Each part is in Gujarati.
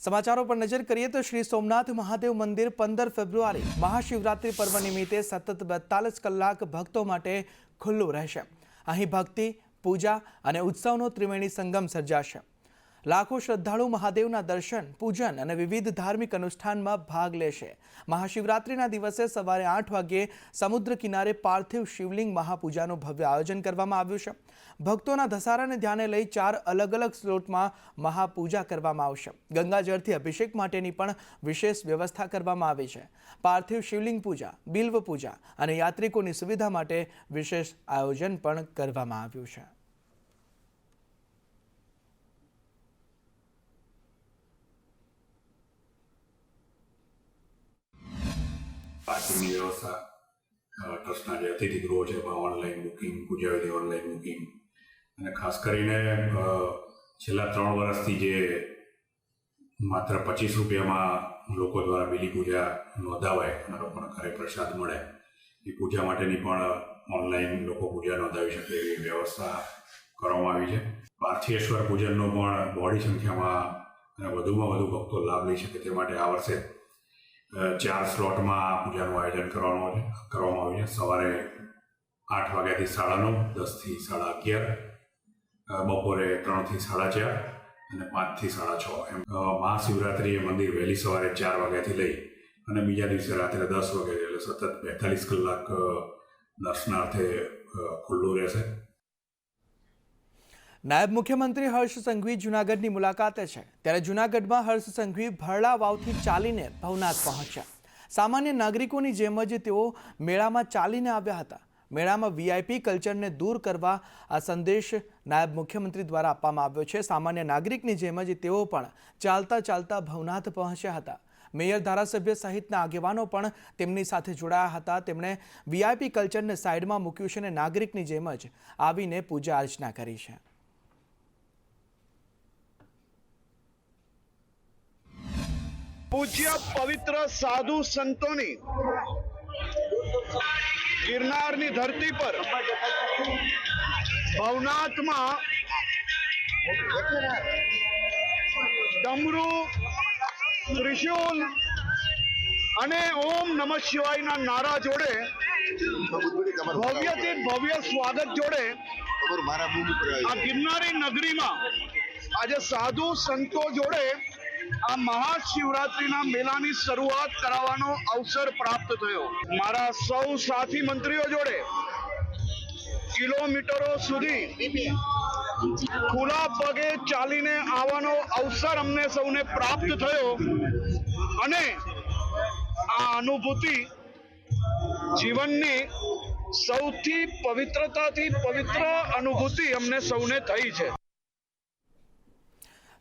समाचारों पर नजर करिए तो श्री सोमनाथ महादेव मंदिर 15 फेब्रुआरी महाशिवरात्रि पर्व निमित्ते सतत 42 કલાક ભક્તો માટે ખુલ્લું રહેશે। અહીં ભક્તિ, પૂજા અને ઉત્સવનો ત્રિવેણી સંગમ સર્જાશે। લાખો શ્રદ્ધાળુ મહાદેવના દર્શન, પૂજન અને વિવિધ ધાર્મિક અનુષ્ઠાનમાં ભાગ લેશે। મહાશિવરાત્રિના દિવસે સવારે 8 વાગ્યે સમુદ્ર કિનારે પાર્થિવ શિવલિંગ મહાપૂજાનું ભવ્ય આયોજન કરવામાં આવ્યું છે। ભક્તોના ધસારાને ધ્યાને લઈ 4 અલગ અલગ સ્લોટમાં મહાપૂજા કરવામાં આવશે। ગંગાજળથી અભિષેક માટેની પણ વિશેષ વ્યવસ્થા કરવામાં આવી છે। પાર્થિવ શિવલિંગ પૂજા, બિલ્વ પૂજા અને યાત્રિકોની સુવિધા માટે વિશેષ આયોજન પણ કરવામાં આવ્યું છે। પાર્કિંગની વ્યવસ્થા, ટ્રસ્ટના જે અતિથિ ગૃહો છે એમાં ઓનલાઈન બુકિંગ, પૂજાવિધિ ઓનલાઈન બુકિંગ અને ખાસ કરીને છેલ્લા 3 વર્ષથી જે માત્ર 25 રૂપિયામાં લોકો દ્વારા બીલી પૂજા નોંધાવાય અને લોકોને ઘરે પ્રસાદ મળે એ પૂજા માટેની પણ ઓનલાઈન લોકો પૂજા નોંધાવી શકે એવી વ્યવસ્થા કરવામાં આવી છે। પાર્થિવેશ્વર પૂજનનો પણ બહોળી સંખ્યામાં અને વધુમાં વધુ ભક્તો લાભ લઈ શકે તે માટે આ વર્ષે 4 સ્લોટમાં પૂજાનું આયોજન કરવામાં આવ્યું છે। સવારે 8 વાગ્યાથી 9:30, 10થી 11:30, બપોરે 3થી 4:30 અને 5થી 6:30 એમ। મહાશિવરાત્રિએ મંદિર વહેલી સવારે 4 વાગ્યાથી લઈ અને બીજા દિવસે રાત્રે 10 વાગે એટલે સતત 42 કલાક દર્શનાર્થે ખુલ્લું રહેશે। નાયબ મુખ્યમંત્રી હર્ષ સંઘવી જૂનાગઢની મુલાકાતે છે, ત્યારે જૂનાગઢમાં હર્ષ સંઘવી ભરડા વાવથી ચાલીને ભવનાથ પહોંચ્યા। સામાન્ય નાગરિકોની જેમ જ તેઓ મેળામાં ચાલીને આવ્યા હતા। મેળામાં વીઆઈપી કલ્ચરને દૂર કરવા આ સંદેશ નાયબ મુખ્યમંત્રી દ્વારા આપવામાં આવ્યો છે। સામાન્ય નાગરિકની જેમ જ તેઓ પણ ચાલતા ચાલતા ભવનાથ પહોંચ્યા હતા। મેયર, ધારાસભ્ય સહિતના આગેવાનો પણ તેમની સાથે જોડાયા હતા। તેમણે વીઆઈપી કલ્ચરને સાઈડમાં મૂક્યું છે અને નાગરિકની જેમ જ આવીને પૂજા અર્ચના કરી છે। पूज्य पवित्र साधु संतोनी गिरनारनी धरती पर भवनाथ में डमरू, त्रिशूल અને ઓમ નમઃ શિવાયના નારા જોડે ભવ્યથી ભવ્ય સ્વાગત જોડે આ ગિરનારી નગરીમાં આજે સાધુ સંતો જોડે આ મહાશિવરાત્રિના મેળાની શરૂઆત કરાવવાનો અવસર પ્રાપ્ત થયો। મારા સૌ સાથી મંત્રીઓ જોડે કિલોમીટરો સુધી ખુલ્લા પગે ચાલીને આવવાનો અવસર અમને સૌને પ્રાપ્ત થયો અને આ અનુભૂતિ જીવનની સૌથી પવિત્રતાથી પવિત્ર અનુભૂતિ અમને સૌને થઈ છે।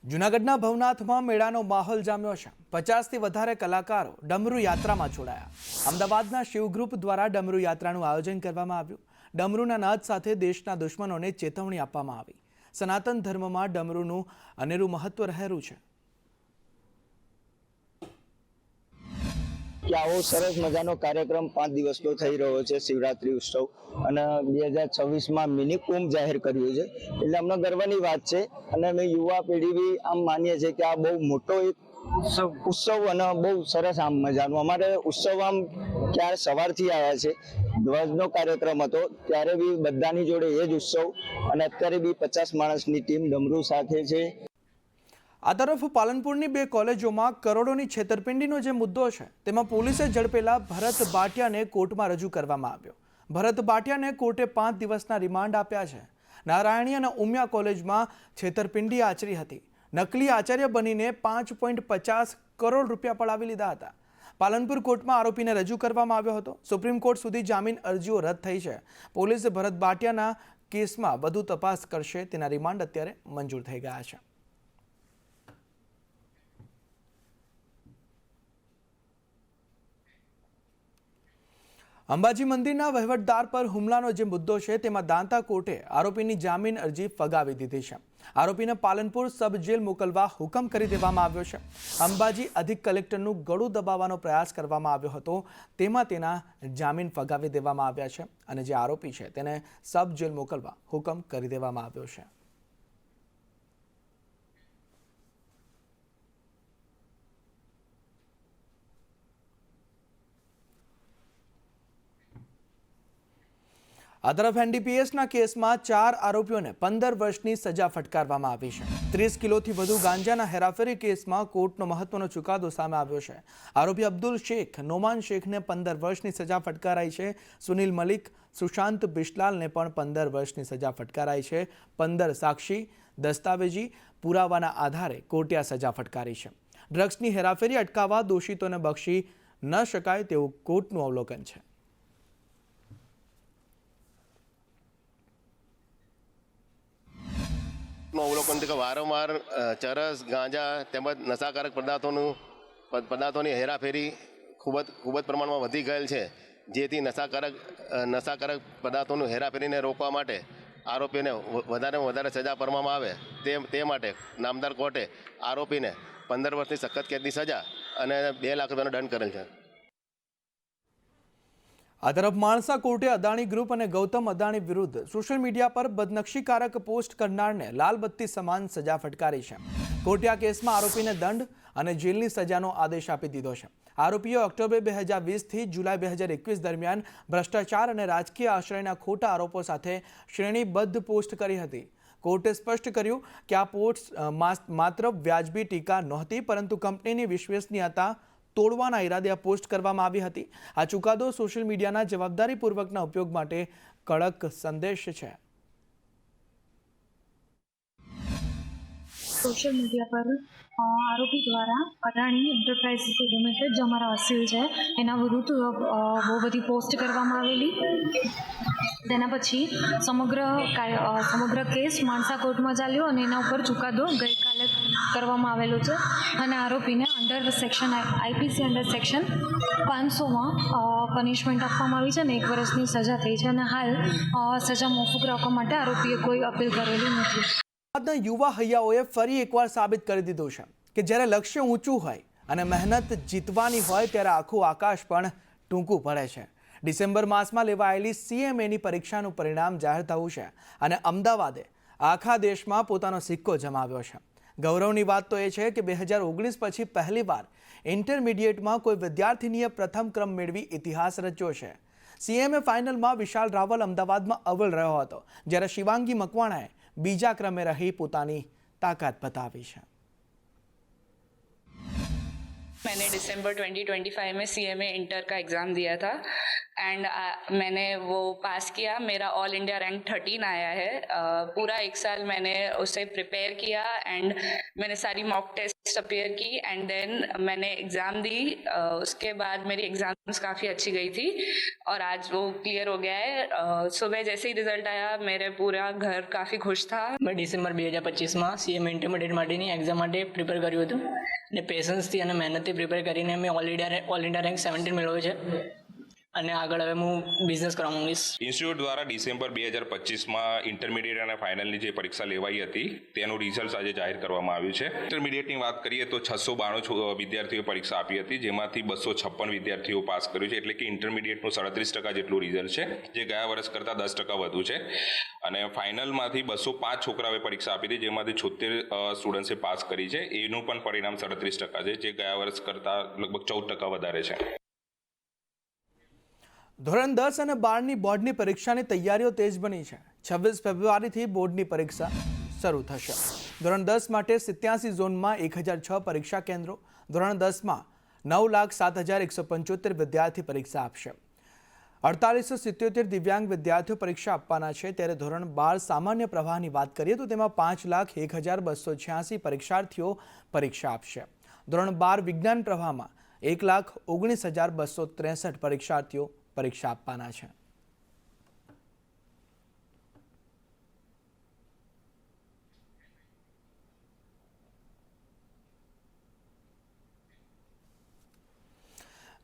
જૂનાગઢના ભવનાથમાં મેળાનો માહોલ જામ્યો છે। 50થી વધારે કલાકારો ડમરૂ યાત્રામાં જોડાયા। અમદાવાદના શિવ ગ્રુપ દ્વારા ડમરૂ યાત્રાનું આયોજન કરવામાં આવ્યું। ડમરૂના નાદ સાથે દેશના દુશ્મનોને ચેતવણી આપવામાં આવી। સનાતન ધર્મમાં ડમરૂનું અનેરું મહત્વ રહેલું છે। કે આવો સરસ મજાનો કાર્યક્રમ 5 દિવસનો થઈ રહ્યો છે, શિવરાત્રી ઉત્સવ, અને 2026માં મિની કુંભ જાહેર કર્યું છે, એટલે અમને ગર્વની વાત છે। અને અમે યુવા પેઢી બી આમ માનીએ છીએ કે આ બહુ મોટો એક ઉત્સવ અને બહુ સરસ આમ મજાનો અમારે ઉત્સવ આમ ક્યારે સવારથી આવ્યા છે। ધ્વજનો કાર્યક્રમ હતો ત્યારે બી બધાની જોડે એ જ ઉત્સવ અને અત્યારે બી 50 માણસની ટીમ ડમરૂ સાથે છે। આ તરફ પાલનપુરની 2 કોલેજોમાં કરોડોની છેતરપિંડીનો જે મુદ્દો છે તેમાં પોલીસે ઝડપેલા ભરત બાટિયાને કોર્ટમાં રજૂ કરવામાં આવ્યો। ભરત બાટિયાને કોર્ટે 5 દિવસના રિમાન્ડ આપ્યા છે। નારાયણી અને ઉમિયા કોલેજમાં છેતરપિંડી આચરી હતી। નકલી આચાર્ય બનીને 5.50 કરોડ રૂપિયા પડાવી લીધા હતા। પાલનપુર કોર્ટમાં આરોપીને રજૂ કરવામાં આવ્યો હતો। સુપ્રીમ કોર્ટ સુધી જામીન અરજીઓ રદ થઈ છે। પોલીસે ભરત બાટિયાના કેસમાં વધુ તપાસ કરશે, તેના રિમાન્ડ અત્યારે મંજૂર થઈ ગયા છે। અંબાજી મંદિરના વહીવટદાર પર હુમલાનો જે મુદ્દો છે તેમાં દાંતા કોર્ટે આરોપીની જામીન અરજી ફગાવી દીધી છે। આરોપીને પાલનપુર સબ જેલ મોકલવા હુકમ કરી દેવામાં આવ્યો છે। અંબાજી અધિક કલેક્ટરનું ગળું દબાવવાનો પ્રયાસ કરવામાં આવ્યો હતો, તેમાં તેના જામીન ફગાવી દેવામાં આવ્યા છે અને જે આરોપી છે તેને સબ જેલ મોકલવા હુકમ કરી દેવામાં આવ્યો છે। આ તરફ એનડીપીએસના કેસમાં 4 આરોપીઓને 15 વર્ષની સજા ફટકારવામાં આવી છે. 30 કિલોથી વધુ ગાંજાના હેરાફેરી કેસમાં કોર્ટનો મહત્વનો ચુકાદો સામે આવ્યો છે. આરોપી અબ્દુલ શેખ, નોમાન શેખને 15 વર્ષની સજા ફટકારાઈ છે. સુનિલ મલિક, સુશાંત બિસ્લાલને પણ 15 વર્ષની સજા ફટકારાઈ છે. 15 સાક્ષી દસ્તાવેજી પુરાવાના આધારે કોર્ટે આ સજા ફટકારી છે. ડ્રગ્સની હેરાફેરી અટકાવવા દોષિતોને બક્ષી ન શકાય તેવું કોર્ટનું અવલોકન છે. અવલોકન છે કે વારંવાર ચરસ, ગાંજા તેમજ નશાકારક પદાર્થોની હેરાફેરી ખૂબ જ પ્રમાણમાં વધી ગયેલ છે, જેથી નશાકારક પદાર્થોનું હેરાફેરીને રોકવા માટે આરોપીને વધારેમાં વધારે સજા કરવામાં આવે તે માટે નામદાર કોર્ટે આરોપીને 15 વર્ષની સખત કેદની સજા અને 2 લાખ રૂપિયાનો દંડ કરેલ છે. આ તરફ માણસા કોર્ટે અદાણી ગ્રુપ અને ગૌતમ અદાણી વિરુદ્ધ સોશિયલ મીડિયા પર બદનક્ષીકારક પોસ્ટ કરનારને લાલ બત્તી સમાન સજા ફટકારી છે. કોર્ટે આ કેસમાં આરોપીને દંડ અને જેલની સજાનો આદેશ આપી દીધો છે. આરોપીઓ ઓક્ટોબર 2020થી જુલાઈ 2021 દરમિયાન ભ્રષ્ટાચાર અને રાજકીય આશ્રયના ખોટા આરોપો સાથે શ્રેણીબદ્ધ પોસ્ટ કરી હતી. કોર્ટે સ્પષ્ટ કર્યું કે આ પોસ્ટ માત્ર વ્યાજબી ટીકા નહોતી, પરંતુ કંપનીની વિશ્વસનીયતા તોડવાના ઈરાદે આ પોસ્ટ કરવામાં આવી હતી. આ ચુકાદો સોશિયલ મીડિયાના જવાબદારીપૂર્વકના ઉપયોગ માટે કડક સંદેશ છે. સોશિયલ મીડિયા પર આરોપી દ્વારા અદાણી એન્ટરપ્રાઇઝ લિમિટેડ જે અમારા અસીલ છે એના વિરુદ્ધ બહુ બધી પોસ્ટ કરવામાં આવેલી. તેના પછી સમગ્ર કેસ માણસા કોર્ટમાં ચાલ્યો અને એના ઉપર ચુકાદો ગઈકાલે કરવામાં આવેલો છે અને આરોપીને under section IPC under section 500માં પનિશમેન્ટ આપવામાં આવી છે અને 1 વર્ષની સજા થઈ છે અને હાલ સજા મોકૂફ રાખવા માટે આરોપીએ કોઈ અપીલ કરેલી નથી. આજના યુવા હૈયાઓએ ફરી એકવાર સાબિત કરી દીધું છે કે જ્યારે લક્ષ્ય ઊંચું હોય અને મહેનત જીતવાની હોય ત્યારે આખું આકાશ પણ ટૂંકું પડે છે. ડિસેમ્બર માસમાં લેવાયેલી CMAની પરીક્ષાનું પરિણામ જાહેર થયું છે અને અમદાવાદે આખા દેશમાં પોતાનો સિક્કો જમાવ્યો છે. ગૌરવની વાત તો એ છે કે 2019 પછી પહેલીવાર ઇન્ટરમીડિયેટમાં કોઈ વિદ્યાર્થીનીએ પ્રથમ ક્રમ મેળવી ઇતિહાસ રચ્યો છે. CMA ફાઇનલમાં વિશાલ રાવલ અમદાવાદમાં અવ્વલ રહ્યો હતો, જ્યારે શિવાંગી મકવાણાએ બીજા ક્રમે રહી પોતાની તાકાત બતાવી છે. मैंने दिसंबर 2025 में CMA इंटर का एग्ज़ाम दिया था एंड मैंने वो पास किया. मेरा ऑल इंडिया रैंक 13 आया है. पूरा 1 साल मैंने उसे प्रिपेयर किया एंड मैंने सारी मॉक टेस्ट अपीयर की एंड देन मैंने एग्ज़ाम दी. उसके बाद मेरी एग्ज़ाम्स काफ़ी अच्छी गई थी और आज वो क्लियर हो गया है. सुबह जैसे ही रिजल्ट आया मेरे पूरा घर काफ़ी खुश था. મેં ડિસેમ્બર 2025માં CMA ઇન્ટરમીડિયેટ માટેની એક્ઝામ માટે પ્રિપેર કર્યું હતું અને પેશન્સથી અને મહેનતથી પ્રિપેર કરીને મેં ઓલ ઇન્ડિયા રેન્ક 17 મેળવ્યો છે અને આગળ હવે હું બિઝનેસ કરવા માંગીશ. ઇન્સ્ટિટ્યૂટ દ્વારા ડિસેમ્બર 2025માં ઇન્ટરમીડિયેટ અને ફાઇનલની જે પરીક્ષા લેવાઈ હતી તેનું રિઝલ્ટ આજે જાહેર કરવામાં આવ્યું છે. ઇન્ટરમીડિયેટની વાત કરીએ તો 692 વિદ્યાર્થીઓએ પરીક્ષા આપી હતી, જેમાંથી 256 વિદ્યાર્થીઓ પાસ કર્યું છે, એટલે કે ઇન્ટરમીડિયેટનું 37% જેટલું રિઝલ્ટ છે, જે ગયા વર્ષ કરતાં 10% વધુ છે. અને ફાઇનલમાંથી 205 છોકરાઓએ પરીક્ષા આપી હતી, જેમાંથી 76 સ્ટુડન્ટ્સે પાસ કરી છે. એનું પણ પરિણામ 37% છે, જે ગયા વર્ષ કરતાં લગભગ 14% વધારે છે. ધોરણ 10 અને 12ની બોર્ડની પરીક્ષાની તૈયારીઓ તેજ બની છે. 26 ફેબ્રુઆરીથી બોર્ડની પરીક્ષા શરૂ થશે. ધોરણ 10 માટે 87 ઝોનમાં 1006 પરીક્ષા કેન્દ્રો. ધોરણ 10માં 9,07,175 વિદ્યાર્થી પરીક્ષા આપશે. 4877 દિવ્યાંગ વિદ્યાર્થીઓ પરીક્ષા આપવાના છે. ત્યારે ધોરણ 12 સામાન્ય પ્રવાહની વાત કરીએ તો તેમાં 5,01,286 પરીક્ષાર્થીઓ પરીક્ષા આપશે. ધોરણ 12 વિજ્ઞાન પ્રવાહમાં 1,19,263 પરીક્ષાર્થીઓ પરીક્ષા આપવાના છે.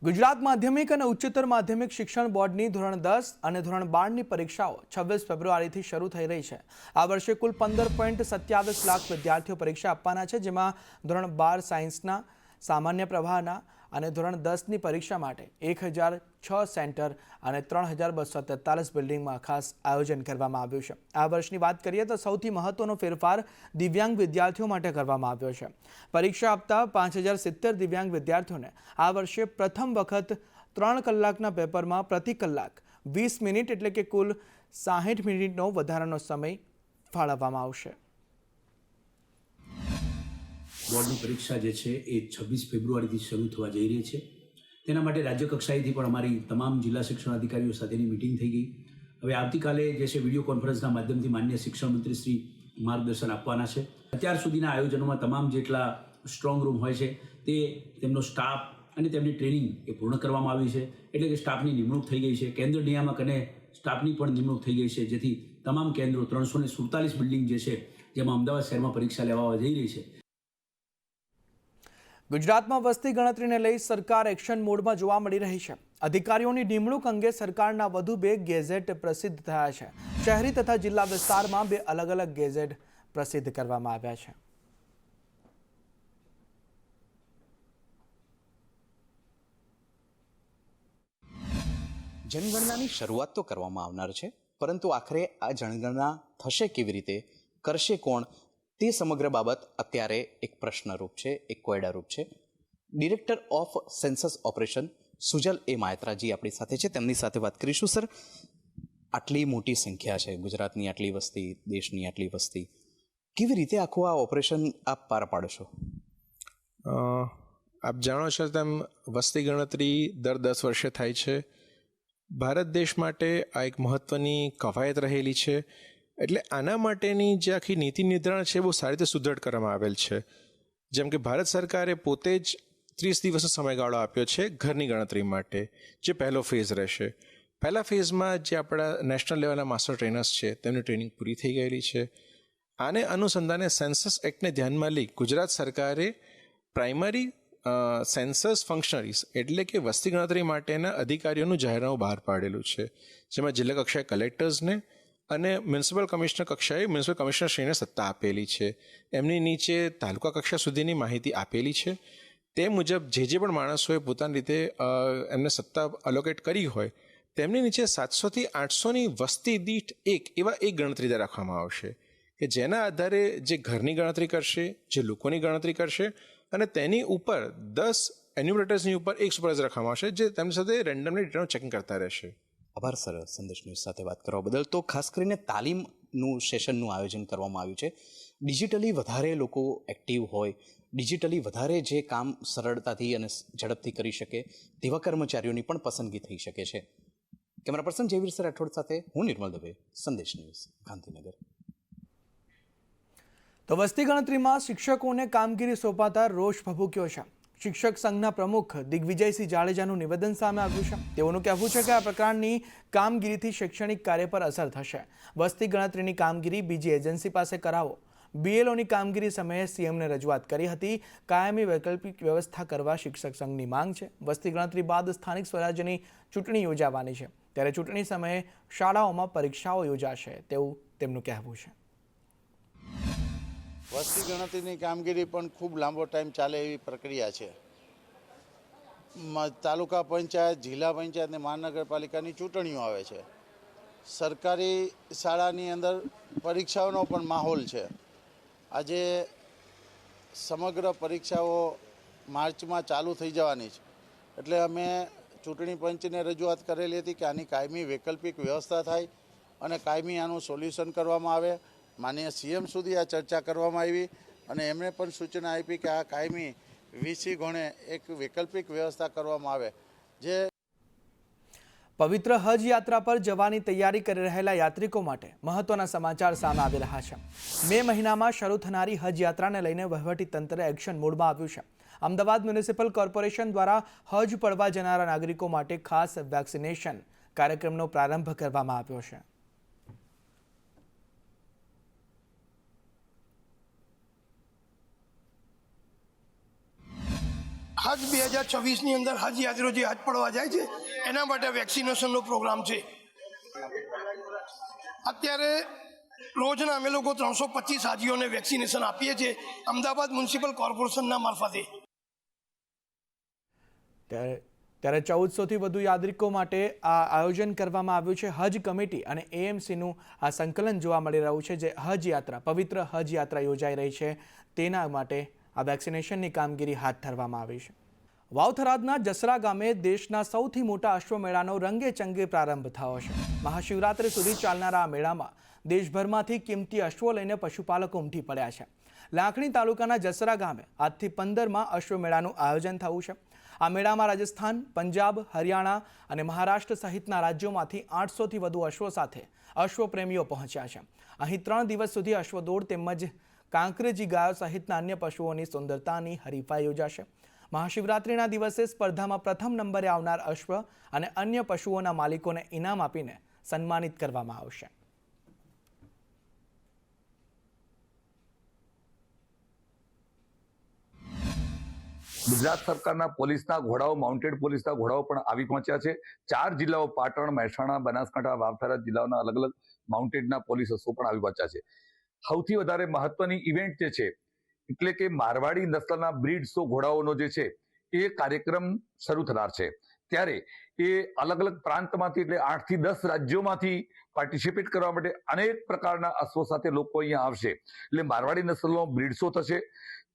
ગુજરાત માધ્યમિક અને ઉચ્ચતર માધ્યમિક શિક્ષણ બોર્ડની ધોરણ 10 અને ધોરણ 12ની પરીક્ષાઓ 26 ફેબ્રુઆરીથી શરૂ થઈ રહી છે. આ વર્ષે કુલ 15.27 લાખ વિદ્યાર્થીઓ પરીક્ષા આપવાના છે, જેમાં ધોરણ 12 સાયન્સના, સામાન્ય પ્રવાહના અને ધોરણ 10ની પરીક્ષા માટે 1006 સેન્ટર અને 3243 બિલ્ડિંગમાં ખાસ આયોજન કરવામાં આવ્યું છે. આ વર્ષની વાત કરીએ તો સૌથી મહત્વનો ફેરફાર દિવ્યાંગ વિદ્યાર્થીઓ માટે કરવામાં આવ્યો છે. પરીક્ષા આપતા 5070 દિવ્યાંગ વિદ્યાર્થીઓને આ વર્ષે પ્રથમ વખત 3 કલાકના પેપરમાં પ્રતિ કલાક 20 મિનિટ એટલે કે કુલ 60 મિનિટનો વધારાનો સમય ફાળવવામાં આવશે. બોર્ડની પરીક્ષા જે છે એ 26 ફેબ્રુઆરીથી શરૂ થવા જઈ રહી છે. તેના માટે રાજ્ય કક્ષાએથી પણ અમારી તમામ જિલ્લા શિક્ષણ અધિકારીઓ સાથેની મિટિંગ થઈ ગઈ. હવે આવતીકાલે જે છે વિડીયો કોન્ફરન્સના માધ્યમથી માનનીય શિક્ષણ મંત્રી શ્રી માર્ગદર્શન આપવાના છે. અત્યાર સુધીના આયોજનોમાં તમામ જેટલા સ્ટ્રોંગ રૂમ હોય છે તે તેમનો સ્ટાફ અને તેમની ટ્રેનિંગ એ પૂર્ણ કરવામાં આવી છે. એટલે કે સ્ટાફની નિમણૂક થઈ ગઈ છે. કેન્દ્ર નિયામક અને સ્ટાફની પણ નિમણૂક થઈ ગઈ છે, જેથી તમામ કેન્દ્રો 347 બિલ્ડિંગ જે છે જેમાં અમદાવાદ શહેરમાં પરીક્ષા લેવા જઈ રહી છે. ગુજરાતમાં વસ્તી ગણતરીને લઈ સરકાર એક્શન મોડમાં જોવા મળી રહી છે. અધિકારીઓની નિમણૂક અંગે સરકારના વધુ 2 ગેઝેટ પ્રસિદ્ધ થયા છે. શહેરી તથા જિલ્લા વિસ્તારમાં 2 અલગ અલગ ગેઝેટ પ્રસિદ્ધ કરવામાં આવ્યા છે. જનગણનાની શરૂઆત તો કરવામાં આવનાર છે, પરંતુ આખરે આ જનગણના થશે કેવી રીતે, કરશે કોણ, તે સમગ્ર બાબત અત્યારે એક પ્રશ્નરૂપ છે, એક કોયડારૂપ છે. Director of census operation Sujal એ માયત્રાજી આપણી સાથે છે. તેમની સાથે વાત કરીશું. સર, આટલી મોટી સંખ્યા છે, ગુજરાતની આટલી વસ્તી, દેશની આટલી વસ્તી, કેવી રીતે આખું આ ઓપરેશન આપ પાર પાડશો? આપ જાણો છો તેમ વસ્તી ગણતરી દર 10 વર્ષે થાય છે. ભારત દેશ માટે આ એક મહત્ત્વની કવાયત રહેલી છે. એટલે આના માટેની જે આખી નીતિ નિર્ધારણ છે બહુ સારી રીતે સુદૃઢ કરવામાં આવેલ છે. જેમ કે ભારત સરકારે પોતે જ 30 દિવસનો સમયગાળો આપ્યો છે ઘરની ગણતરી માટે, જે પહેલો ફેઝ રહેશે. પહેલા ફેઝમાં જે આપણા નેશનલ લેવલના માસ્ટર ટ્રેનર્સ છે તેમની ટ્રેનિંગ પૂરી થઈ ગયેલી છે. આને અનુસંધાને સેન્સસ એક્ટને ધ્યાનમાં લઈ ગુજરાત સરકારે પ્રાઇમરી સેન્સસ ફંક્શનરીઝ એટલે કે વસ્તી ગણતરી માટેના અધિકારીઓનું જાહેરનામું બહાર પાડેલું છે, જેમાં જિલ્લા કક્ષાએ કલેક્ટર્સને અને મ્યુનિસિપલ કમિશનર કક્ષાએ મ્યુનિસિપલ કમિશનરશ્રીને સત્તા આપેલી છે. એમની નીચે તાલુકા કક્ષા સુધીની માહિતી આપેલી છે. તે મુજબ જે પણ માણસોએ પોતાની રીતે એમને સત્તા અલોકેટ કરી હોય તેમની નીચે 700થી 800ની વસ્તી દીઠ એવા એક ગણતરીદાર રાખવામાં આવશે કે જેના આધારે જે ઘરની ગણતરી કરશે, જે લોકોની ગણતરી કરશે, અને તેની ઉપર 10 એન્યુમરેટર્સની ઉપર એક સુપરવાઇઝર રાખવામાં આવશે જે તેમની સાથે રેન્ડમલી ડેટાનું ચેકિંગ કરતા રહેશે. આભાર સર, સંદેશ ન્યૂઝ સાથે વાત કરવા બદલ. તો ખાસ કરીને તાલીમનું સેશનનું આયોજન કરવામાં આવ્યું છે. ડિજિટલી વધારે લોકો એક્ટિવ હોય, ડિજિટલી વધારે જે કામ સરળતાથી અને ઝડપથી કરી શકે તેવા કર્મચારીઓની પણ પસંદગી થઈ શકે છે. Camera person Jayveer sir Rathod સાથે હું નિર્મલ દવે, સંદેશ ન્યૂઝ, ગાંધીનગર. તો વસ્તી ગણતરીમાં શિક્ષકોને કામગીરી સોંપાતા રોષ ભભૂક્યો છે. શિક્ષક સંઘના પ્રમુખ દિગ્વિજયસિંહ જાડેજાનું નિવેદન સામે આવ્યું છે. તેઓનું કહેવું છે કે આ પ્રકારની કામગીરીથી શૈક્ષણિક કાર્ય પર અસર થશે. વસ્તી ગણતરીની કામગીરી બીજી એજન્સી પાસે કરાવો. બીએલઓની કામગીરી સમયે સીએમને રજૂઆત કરી હતી. કાયમી વૈકલ્પિક વ્યવસ્થા કરવા શિક્ષક સંઘની માંગ છે. વસ્તી ગણતરી બાદ સ્થાનિક સ્વરાજ્યની ચૂંટણી યોજાવાની છે, ત્યારે ચૂંટણી સમયે શાળાઓમાં પરીક્ષાઓ યોજાશે તેવું તેમનું કહેવું છે. વસ્તી ગણતરીની કામગીરી પણ ખૂબ લાંબો ટાઈમ ચાલે એવી પ્રક્રિયા છે. તાલુકા પંચાયત, જિલ્લા પંચાયત અને મહાનગરપાલિકાની ચૂંટણીઓ આવે છે. સરકારી શાળાની અંદર પરીક્ષાઓનો પણ માહોલ છે. આજે સમગ્ર પરીક્ષાઓ માર્ચમાં ચાલુ થઈ જવાની છે. એટલે અમે ચૂંટણી પંચને રજૂઆત કરેલી હતી કે આની કાયમી વૈકલ્પિક વ્યવસ્થા થાય અને કાયમી આનું સોલ્યુશન કરવામાં આવે. માનનીય સીએમ સુધી આ ચર્ચા કરવામાં આવી અને એમણે પણ સૂચના આપી કે આ કાયમી વીસી ગણે એક વૈકલ્પિક વ્યવસ્થા કરવામાં આવે. જે પવિત્ર હજ યાત્રા પર જવાની તૈયારી કરી રહેલા યાત્રિકો માટે મહત્વના સમાચાર સામે આવી રહ્યા છે. મે મહિનામાં શરૂ થનારી હજ યાત્રાને લઈને વહીવટીતંત્ર એક્શન મોડમાં આવ્યું છે. અમદાવાદ મ્યુનિસિપલ કોર્પોરેશન દ્વારા હજ પડવા જનારા નાગરિકો માટે ખાસ વેક્સિનેશન કાર્યક્રમનો પ્રારંભ કરવામાં આવ્યો છે. હજ 2026ની અંદર હજ યાત્રીઓ જે હજ પડવા જાય છે એના માટે વેક્સિનેશનનો પ્રોગ્રામ છે. અત્યારે રોજના અમે લોકો 325 હાજીઓને વેક્સિનેશન આપીએ છીએ અમદાવાદ મ્યુનિસિપલ કોર્પોરેશનના મારફતે. ત્યારે 1400થી વધુ યાત્રિકો માટે આ આયોજન કરવામાં આવ્યું છે. હજ કમિટી અને એએમસીનું આ સંકલન જોવા મળી રહ્યું છે. જે હજ યાત્રા, પવિત્ર હજ યાત્રા યોજાઈ રહી છે તેના માટે આ વેક્સિનેશનની કામગીરી હાથ ધરવામાં આવી છે. વાવથરાદના જસરા ગામે દેશના સૌથી મોટા અશ્વમેળાનો રંગે ચંગે પ્રારંભ થયો છે. મહાશિવરાત્રી સુધી ચાલનારા આ મેળામાં દેશભરમાંથી કિંમતી અશ્વો લઈને પશુપાલકો ઉમટી પડ્યા છે. લાખણી તાલુકાના જસરા ગામે આજથી 15માં અશ્વમેળાનું આયોજન થયું છે. આ મેળામાં રાજસ્થાન, પંજાબ, હરિયાણા અને મહારાષ્ટ્ર સહિતના રાજ્યોમાંથી 800થી વધુ અશ્વો સાથે અશ્વપ્રેમીઓ પહોંચ્યા છે. અહીં 3 દિવસ સુધી અશ્વદોડ તેમજ કાંકરેજી ગાયો સહિતના અન્ય પશુઓની સુંદરતાની હરીફાઈ યોજાશે. મહાશિવરાત્રિના દિવસે સ્પર્ધામાં પ્રથમ નંબરે આવનાર અશ્વ અને અન્ય પશુઓના માલિકોને ઇનામ આપીને સન્માનિત કરવામાં આવશે. ગુજરાત સરકારના પોલીસના ઘોડાઓ, માઉન્ટેડ પોલીસના ઘોડાઓ પણ આવી પહોંચ્યા છે. 4 જિલ્લાઓ પાટણ, મહેસાણા, બનાસકાંઠા, વાવથરા જિલ્લાઓના અલગ અલગ માઉન્ટેડના પોલીસ અશ્વો પણ આવી પહોંચ્યા છે. સૌથી વધારે મહત્વની ઇવેન્ટ જે છે એટલે કે મારવાડી નસ્લના બ્રીડ શો ઘોડાઓનો જે છે એ કાર્યક્રમ શરૂ થનાર છે. ત્યારે એ અલગ અલગ પ્રાંતમાંથી એટલે 8 થી 10 રાજ્યોમાંથી પાર્ટિસિપેટ કરવા માટે અનેક પ્રકારના અશ્વો સાથે લોકો અહીંયા આવશે. એટલે મારવાડી નસ્લનો બ્રીડ શો થશે.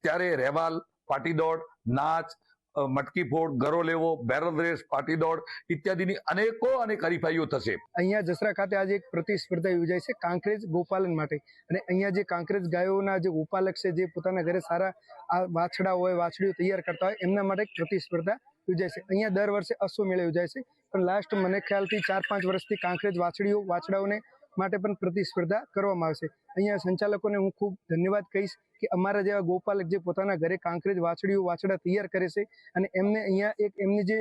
ત્યારે રહેવાલ, પાટીદોડ, નાચ, મટકી ફોડ, ગરો લેવો, બેરલ રેસ, પાટીદોડ ઇત્યાદિની અનેક હરીફાઈઓ થશે. અહીંયા જસરા ખાતે આજે એક પ્રતિસ્પર્ધા યોજાય છે કાંકરેજ ગોપાલન માટે, અને અહીંયા જે કાંકરેજ ગાયોના જે ગોપાલક છે જે પોતાના ઘરે સારા આ વાછડા હોય, વાછડીઓ તૈયાર કરતા હોય એમના માટે એક પ્રતિસ્પર્ધા યોજાય છે. અહીંયા દર વર્ષે અશ્વ મેળો યોજાય છે, પણ લાસ્ટ મને ખ્યાલથી 4-5 વર્ષથી કાંકરેજ વાછડાઓને માટે પણ પ્રતિસ્પર્ધા કરવામાં આવશે. અહીંયા સંચાલકોને હું ખૂબ ધન્યવાદ કહીશ કે અમારા જેવા ગોપાલક જે પોતાના ઘરે કાંકરેજ વાછડા તૈયાર કરે છે અને એમને અહીંયા એક એમની જે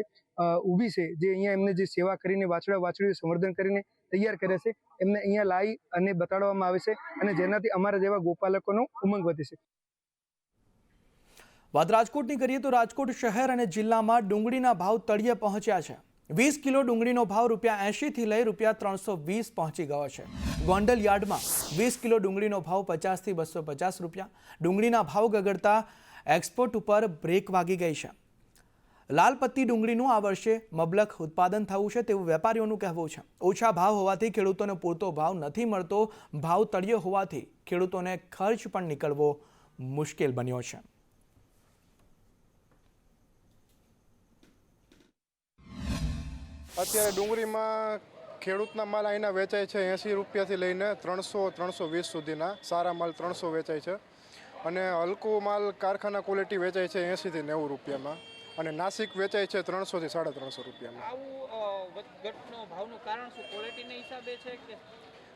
ઊભી છે, જે અહીંયા એમને જે સેવા કરીને વાછડીઓ સંવર્ધન કરીને તૈયાર કરે છે, એમને અહીંયા લાવી અને બતાડવામાં આવે છે, અને જેનાથી અમારા જેવા ગોપાલકોનો ઉમંગ વધે છે. વાત રાજકોટની કરીએ તો રાજકોટ શહેર અને જિલ્લામાં ડુંગળીના ભાવ તળિયે પહોંચ્યા છે. 20 કિલો ડુંગળીનો ભાવ ₹80 થી લઈ ₹320 પહોંચી ગયો છે. ગોંડલ યાર્ડમાં 20 કિલો ડુંગળીનો ભાવ ₹50 થી ₹250. ડુંગળીના ભાવ ગગડતા એક્સપોર્ટ ઉપર બ્રેક વાગી ગઈ છે. લાલ પત્તી ડુંગળીનું આ વર્ષે મબલખ ઉત્પાદન થયું છે તેવું વેપારીઓનું કહેવું છે. ઓછા ભાવ હોવાથી ખેડૂતોને પૂરતો ભાવ નથી મળતો. ભાવ તળિયે હોવાથી ખેડૂતોને ખર્ચ પણ નીકળવો મુશ્કેલ બન્યો છે. અત્યારે ડુંગળીમાં ખેડૂતના માલ અહીંના વેચાય છે ₹80થી લઈને 300-320 સુધીના. સારા માલ 300 વેચાય છે, અને હલકું માલ કારખાના ક્વોલિટી વેચાય છે ₹80 થી ₹90, અને નાસિક વેચાય છે ₹300 થી ₹350.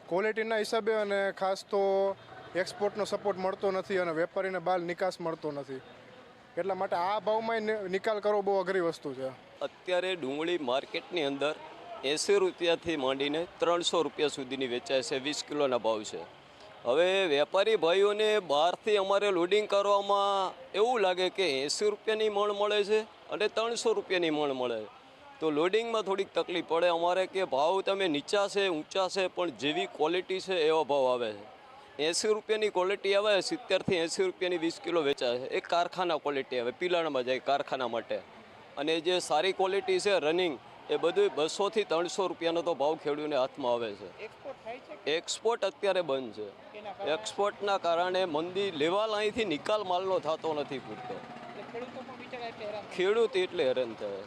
ક્વોલિટીના હિસાબે, અને ખાસ તો એક્સપોર્ટનો સપોર્ટ મળતો નથી અને વેપારીને બાલ નિકાસ મળતો નથી, એટલા માટે આ ભાવમાં નિકાલ કરવો બહુ અઘરી વસ્તુ છે. અત્યારે ડુંગળી માર્કેટની અંદર ₹80 થી માંડીને ₹300 સુધીની વેચાય છે. 20 કિલોના ભાવ છે. હવે વેપારી ભાઈઓને બહારથી અમારે લોડિંગ કરવામાં એવું લાગે કે ₹80ની મણ મળે છે અને ₹300ની મણ મળે, તો લોડિંગમાં થોડીક તકલીફ પડે અમારે કે ભાવ તમે નીચા છે ઊંચા છે, પણ જેવી ક્વોલિટી છે એવા ભાવ આવે છે. ₹80ની ક્વોલિટી આવે, 70 થી ₹80ની 20 કિલો વેચાય છે. એક કારખાના ક્વોલિટી આવે, પિલાણમાં જાય કારખાના માટે, અને જે સારી ક્વોલિટી છે રનિંગ એ બધું ₹200 થી ₹300નો તો ભાવ ખેડૂતને હાથમાં આવે છે. એક્સપોર્ટ અત્યારે બંધ છે. એક્સપોર્ટના કારણે મંદી, લેવાલ અહીંથી નિકાલ માલનો થતો નથી પૂરતો. ખેડૂત એટલે હેરાન થાય.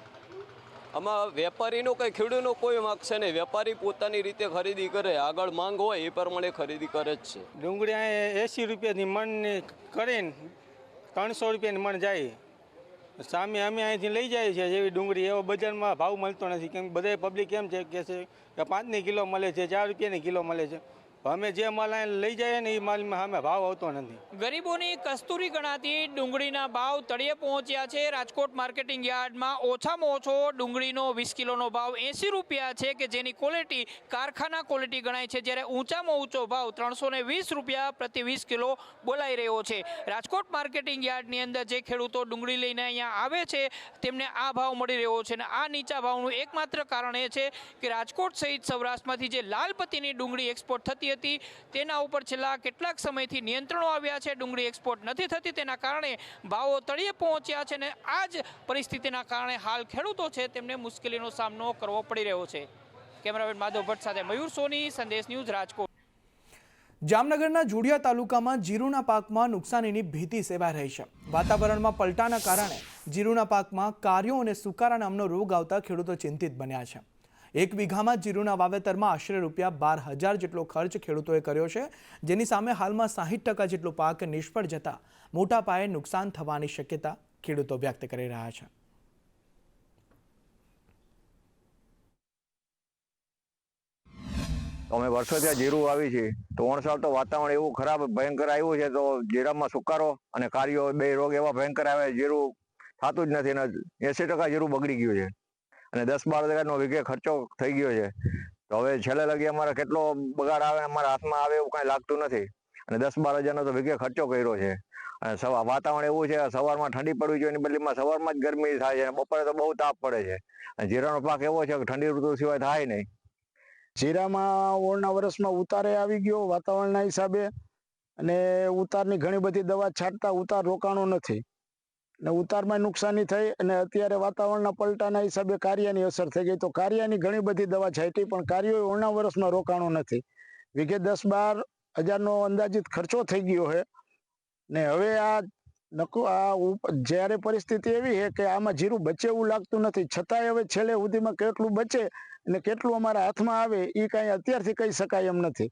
આમાં વેપારીનો કંઈ ખેડૂતનો કોઈ માગશે નહીં. વેપારી પોતાની રીતે ખરીદી કરે, આગળ માંગ હોય એ પ્રમાણે ખરીદી કરે જ છે. ડુંગળી અહીં ₹80ની મણ કરીને ₹300ની મણ જાય. સામે અમે અહીંથી લઈ જાય છે જેવી ડુંગળી, એવો બજારમાં ભાવ મળતો નથી. કેમ બધે પબ્લિક એમ છે કે ₹5ની કિલો મળે છે, ₹4ની કિલો મળે છે. અમે જે માલ અહીં લઈ જઈએ ને એ માલમાં સામે ભાવ આવતો નથી. ગરીબોની કસ્તુરી ગણાતી ડુંગળીના ભાવ તળિયે પહોંચ્યા છે. રાજકોટ માર્કેટિંગ યાર્ડમાં ઓછામાં ઓછો ડુંગળીનો 20 કિલોનો ભાવ ₹80 છે, કે જેની ક્વોલિટી કારખાના ક્વોલિટી ગણાય છે, જ્યારે ઊંચામાં ઊંચો ભાવ ₹320 પ્રતિ 20 કિલો બોલાઈ રહ્યો છે. રાજકોટ માર્કેટિંગ યાર્ડની અંદર જે ખેડૂતો ડુંગળી લઈને અહીંયા આવે છે તેમને આ ભાવ મળી રહ્યો છે, અને આ નીચા ભાવનું એકમાત્ર કારણ એ છે કે રાજકોટ સહિત સૌરાષ્ટ્રમાંથી જે લાલ પત્તીની ડુંગળી એક્સપોર્ટ થતી હતી તેના ઉપર છેલ્લા કેટલાક સમયથી નિયંત્રણો આવ્યા છે. ડુંગળી એક્સપોર્ટ નથી થતી, તેના કારણે ભાવો તળિયે પહોંચ્યા છે, અને આ જ પરિસ્થિતિના કારણે હાલ ખેડૂતો છે તેમને મુશ્કેલીનો સામનો કરવો પડી રહ્યો છે. કેમેરામેન માધવ ભટ્ટ સાથે મયુર સોની, સંદેશ ન્યૂઝ, રાજકોટ. જામનગરના જોડિયા તાલુકામાં જીરુના પાકમાં નુકસાનીની ભીતિ સેવાઈ રહી છે. વાતાવરણમાં પલટાના કારણે જીરુના પાકમાં કાર્યો અને સુકારા નામનો રોગ આવતા ખેડૂતો ચિંતિત બન્યા છે. 1 વીઘામાં જીરુના વાવેતરમાં આશરે રૂપિયા 12,000 જેટલો ખર્ચ ખેડૂતોએ કર્યો છે, જેની સામે હાલમાં 60% જેટલો પાક નિષ્ફળ જતા મોટા પાયે નુકસાન થવાની શક્યતા ખેડૂતો વ્યક્ત કરી રહ્યા છે. અમે વર્ષોથી આ જીરું આવી છે તો 3 સાલ તો વાતાવરણ એવું ખરાબ ભયંકર આવ્યું છે તો જીરામાં સુકારો અને કારિયો બે રોગ એવા ભયંકર આવે જીરું થતું જ નથી અને 80% જીરું બગડી ગયું છે અને 10-12 હજારનો વીઘે ખર્ચો થઈ ગયો છે. તો હવે છેલ્લે લગી અમારે કેટલો બગાડ આવે અમારા હાથમાં આવે એવું કાંઈ લાગતું નથી અને 10-12 હજારનો તો વીઘે ખર્ચો કર્યો છે. અને વાતાવરણ એવું છે સવારમાં ઠંડી પડવી જોઈએ એની બદલીમાં સવારમાં જ ગરમી થાય છે અને બપોરે તો બહુ તાપ પડે છે અને જીરાનો પાક એવો છે કે ઠંડી ઋતુ સિવાય થાય નહીં. જીરામાં ઓળના વર્ષમાં ઉતારે આવી ગયો વાતાવરણના હિસાબે અને ઉતારની ઘણી બધી દવા છાંટતા ઉતાર રોકાણો નથી અને ઉતારમાં નુકસાની થઈ અને અત્યારે વાતાવરણના પલટાના હિસાબે કારિયાની અસર થઈ ગઈ તો કારિયાની ઘણી બધી દવા છાંટી પણ કારિયો ઓળના વર્ષમાં રોકાણો નથી. વીઘે 10-12 હજારનો અંદાજિત ખર્ચો થઈ ગયો છે ને હવે જ્યારે પરિસ્થિતિ એવી છે કે આમાં જીરું બચે એવું લાગતું નથી છતાંય હવે છેલ્લે સુધીમાં કેટલું બચે અને કેટલું અમારા હાથમાં આવે એ કાંઈ અત્યારથી કહી શકાય એમ નથી.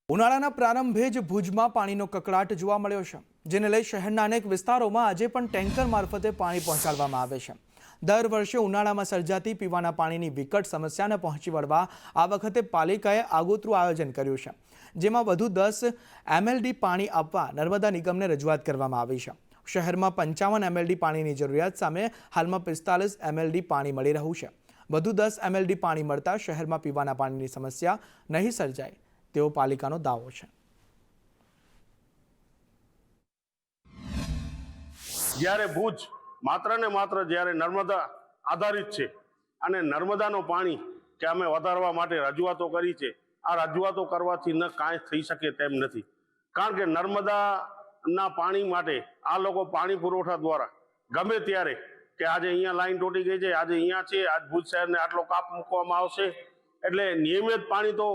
ઉનાળાના પ્રારંભે જ ભુજમાં પાણીનો કકળાટ જોવા મળ્યો છે, જેને લઈ શહેરના અનેક વિસ્તારોમાં આજે પણ ટેન્કર મારફતે પાણી પહોંચાડવામાં આવે છે. દર વર્ષે ઉનાળામાં સર્જાતી પીવાના પાણીની વિકટ સમસ્યાને પહોંચી વળવા આ વખતે પાલિકાએ આગોતરું આયોજન કર્યું છે, જેમાં વધુ 10 MLD પાણી આપવા નર્મદા નિગમને રજૂઆત કરવામાં આવી છે. શહેરમાં 55 MLD પાણીની જરૂરિયાત સામે હાલમાં 45 MLD પાણી મળી રહ્યું છે. વધુ 10 MLD પાણી મળતા શહેરમાં પીવાના પાણીની સમસ્યા નહીં સર્જાય તેવો પાલિકાનો દાવો છે. જ્યારે ભુજ માત્ર ને માત્ર જ્યારે નર્મદા આધારિત છે અને નર્મદાનું પાણી કે અમે વધારવા માટે રજૂઆતો કરી છે, આ રજૂઆતો કરવાથી ન કાંઈ થઈ શકે તેમ નથી. કારણ કે નર્મદાના પાણી માટે આ લોકો પાણી પુરવઠા દ્વારા ગમે ત્યારે કે આજે અહીંયા લાઈન તૂટી ગઈ છે, આજે અહીંયા છે, આજ ભુજ શહેરને આટલો કાપ મૂકવામાં આવશે એટલે નિયમિત પાણી તો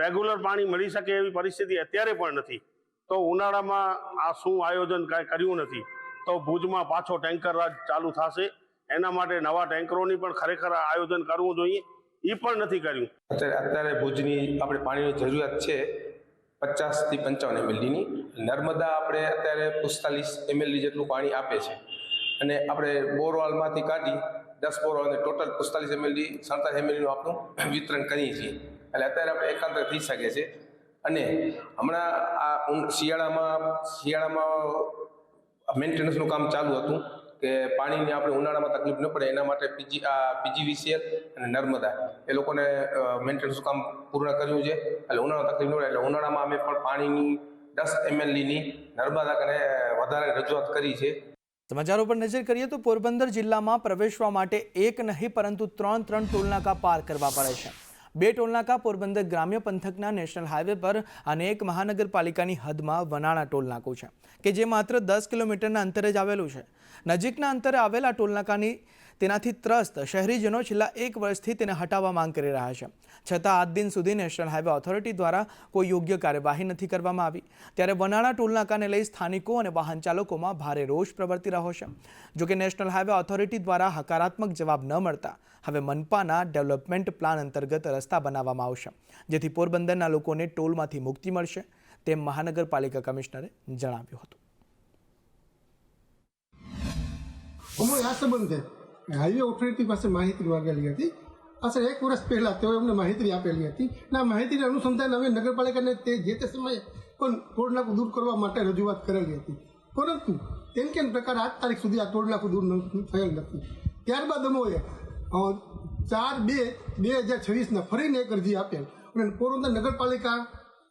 રેગ્યુલર પાણી મળી શકે એવી પરિસ્થિતિ અત્યારે પણ નથી. તો ઉનાળામાં આ શું આયોજન કાંઈ કર્યું નથી તો ભુજમાં પાછો ટેન્કર રાજ ચાલુ થશે. એના માટે નવા ટેન્કરોની પણ ખરેખર આયોજન કરવું જોઈએ, એ પણ નથી કર્યું. અત્યારે ભુજની આપણે પાણીની જરૂરિયાત છે 50 થી 55 MLDની. નર્મદા આપણે અત્યારે 45 MLD જેટલું પાણી આપે છે અને આપણે બોરવાલમાંથી કાઢી 10 બોરવાલ અને ટોટલ 45 MLD 47 MLDનું આપણું વિતરણ કરીએ છીએ. એટલે અત્યારે આપણે એકાંતર થઈ શકે છે અને હમણાં આ શિયાળામાં મેન્ટેનન્સનું કામ ચાલુ હતું કે પાણીની આપણે ઉનાળામાં તકલીફ ન પડે એના માટે PGVCL અને નર્મદા એ લોકોને મેન્ટેનન્સનું કામ પૂર્ણ કર્યું છે. એટલે ઉનાળામાં તકલીફ ન પડે એટલે ઉનાળામાં અમે પણ પાણીની 10 MLDની નર્મદા કને વધારે રજૂઆત કરી છે. સમાચારો પર નજર કરીએ તો પોરબંદર જિલ્લામાં પ્રવેશવા માટે એક નહીં પરંતુ 3 ટોલનાકા પાર કરવા પડે છે. 2 ટોલનાકા પોરબંદર ગ્રામ્ય પંથકના નેશનલ હાઈવે પર અને એક મહાનગરપાલિકાની હદમાં વનાણા ટોલનાકું છે કે જે માત્ર 10 કિલોમીટરના અંતરે જ આવેલું છે. નજીકના અંતરે આવેલા ટોલનાકાની તેનાથી ત્રસ્ત શહેરીજનો છેલ્લા 1 વર્ષથી તેને હટાવવા માંગ કરી રહ્યા છે. છતાં આજ દિન સુધી નેશનલ હાઈવે ઓથોરિટી દ્વારા કોઈ યોગ્ય કાર્યવાહી નથી કરવામાં આવી. ત્યારે વનાણા ટોલનાકાને લઈ સ્થાનિકો અને વાહન ચાલકોમાં ભારે રોષ પ્રવર્તી રહ્યો છે. જોકે નેશનલ હાઈવે ઓથોરિટી દ્વારા હકારાત્મક જવાબ ન મળતા હવે મનપાના ડેવલપમેન્ટ પ્લાન અંતર્ગત રસ્તા બનાવવામાં આવશે, જેથી પોરબંદરના લોકોને ટોલમાંથી મુક્તિ મળશે તેમ મહાનગરપાલિકા કમિશનરે જણાવ્યું હતું. આ સંબંધે હાઈવે ઓથોરિટી પાસે માહિતી માંગેલી હતી. આશરે 1 વર્ષ પહેલાં તેઓ અમને માહિતી આપેલી હતી. આ માહિતીના અનુસંધાન અમે નગરપાલિકાને જે તે સમયે પણ ટોલનાકું દૂર કરવા માટે રજૂઆત કરેલી હતી, પરંતુ તેમ કેમ પ્રકાર આજ તારીખ સુધી આ ટોલનાકું દૂર થયેલ નથી. ત્યારબાદ અમોએ 4/2/2026 ફરીને એક અરજી આપેલ અને પોરબંદર નગરપાલિકા